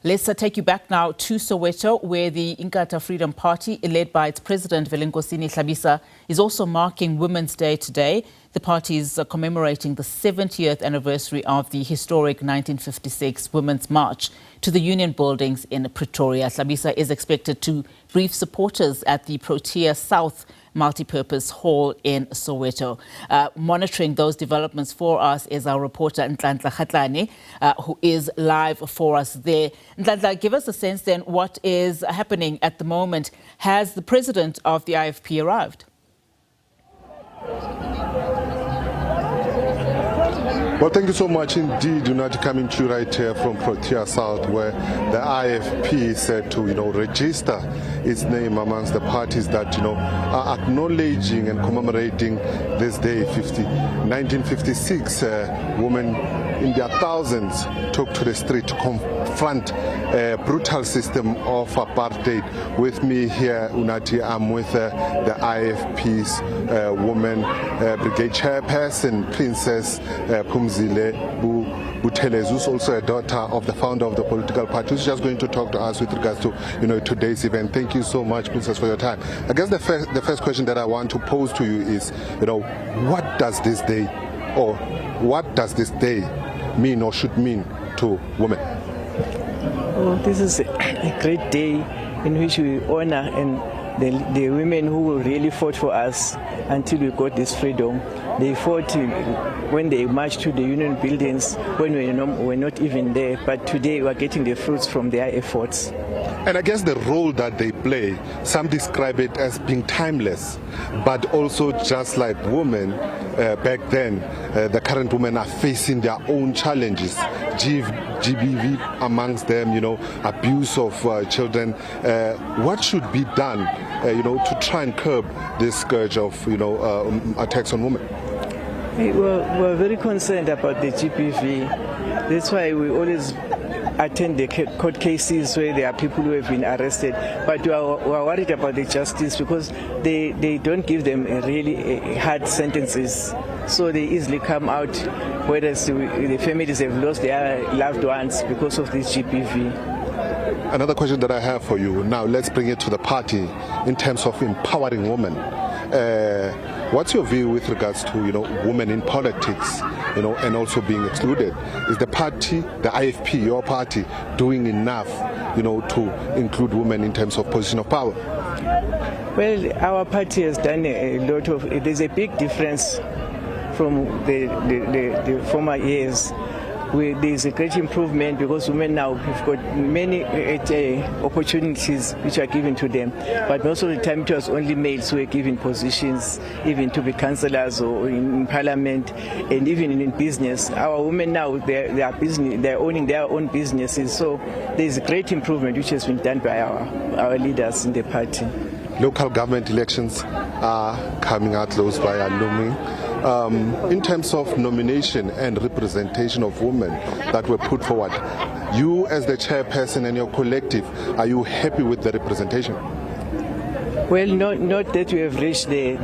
Let's take you back now to Soweto, where the Inkatha Freedom Party, led by its president, Velenkosini Hlabisa, is also marking Women's Day today. The party is commemorating the 70th anniversary of the historic 1956 Women's March to the Union buildings in Pretoria. Hlabisa is expected to brief supporters at the Protea South Multi-Purpose Hall in Soweto. Monitoring those developments for us is our reporter Ntlantla Kgatlhane, who is live for us there. Ntlantla, give us a sense then what is happening at the moment. Has the president of the IFP arrived? Well, thank you so much indeed, coming to you right here from Protea South, where the IFP is said to, register its name amongst the parties that, are acknowledging and commemorating this day. 1956, women in their thousands took to the street to confront a brutal system of apartheid. With me here, Unati, I'm with the IFP's Women Brigade Chairperson, Princess Phumzile Buthelezi, who's also a daughter of the founder of the political party, who's just going to talk to us with regards to today's event. Thank you so much, Princess, for your time. I guess the first question that I want to pose to you is, what does this day mean or should mean to women? Oh, this is a great day in which we honor the women who really fought for us until we got this freedom. They fought when they marched to the Union buildings when we were not even there, but today we are getting the fruits from their efforts. And I guess the role that they play, some describe it as being timeless, but also just like women back then, the current women are facing their own challenges. GBV amongst them, abuse of children. What should be done, to try and curb this scourge of, attacks on women? We're very concerned about the GBV. That's why we always attend the court cases where there are people who have been arrested, but we are worried about the justice because they don't give them really hard sentences, so they easily come out, whereas the families have lost their loved ones because of this GBV. Another question that I have for you now, let's bring it to the party in terms of empowering women. What's your view with regards to women in politics, and also being excluded? Is the party, the IFP, your party, doing enough, to include women in terms of position of power? Well, our party has done a lot of. There's a big difference from the former years. There's a great improvement because women now have got many opportunities which are given to them. But most of the time it was only males who were given positions, even to be councillors or in parliament, and even in business. Our women now, they're owning their own businesses. So there's a great improvement which has been done by our leaders in the party. Local government elections are coming out, those by looming. In terms of nomination and representation of women that were put forward, you as the chairperson and your collective, are you happy with the representation? Well, not that we have reached the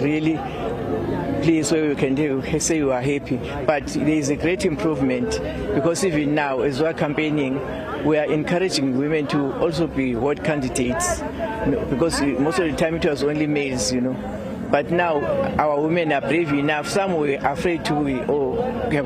really place where we can say we are happy, but there is a great improvement because even now, as we are campaigning, we are encouraging women to also be ward candidates, because most of the time it was only males, But now our women are brave enough. Some were afraid to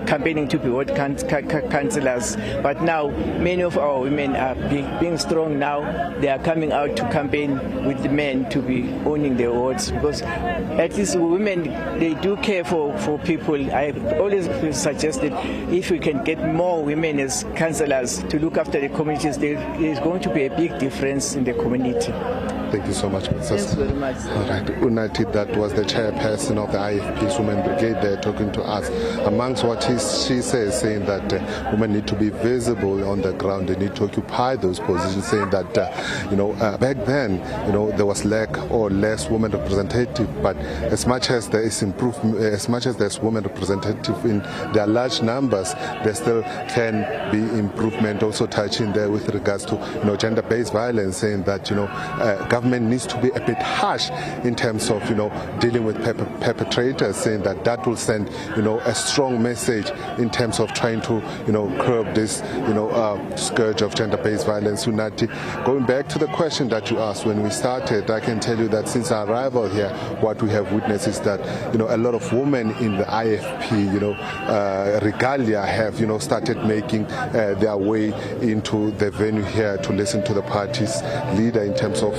campaigning to be ward councillors. But now many of our women are being strong now. They are coming out to campaign with the men to be owning their wards, because at least women, they do care for people. I always suggested if we can get more women as councillors to look after the communities, there is going to be a big difference in the community. Thank you so much, Princess. Thanks very much. All right, Unati, that was the chairperson of the IFP's Women Brigade there talking to us. Amongst what she says, saying that women need to be visible on the ground, they need to occupy those positions, saying that, back then, there was lack or less women representative, but as much as there is improvement, as much as there's women representative in their large numbers, there still can be improvement. Also touching there with regards to, gender-based violence, saying that, government government needs to be a bit harsh in terms of, dealing with perpetrators, saying that will send, a strong message in terms of trying to, curb this, scourge of gender-based violence. Unati, going back to the question that you asked when we started, I can tell you that since our arrival here, what we have witnessed is that, a lot of women in the IFP, regalia have, started making their way into the venue here to listen to the party's leader in terms of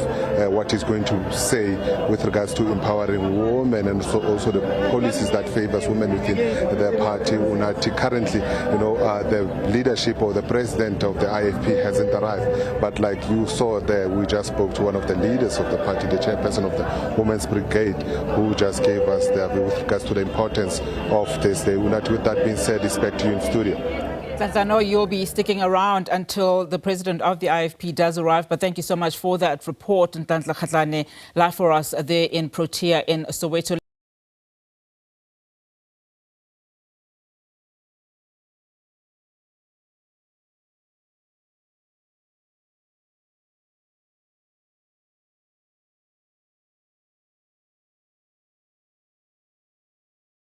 what he's going to say with regards to empowering women and also the policies that favors women within their party. Unati, currently, the leadership or the president of the IFP hasn't arrived, but like you saw there, we just spoke to one of the leaders of the party, the chairperson of the Women's Brigade, who just gave us their view with regards to the importance of this day. Unati, with that being said, it's back to you in studio. I know you'll be sticking around until the president of the IFP does arrive, but thank you so much for that report, Ntlantla Kgatlhane, live for us there in Protea in Soweto.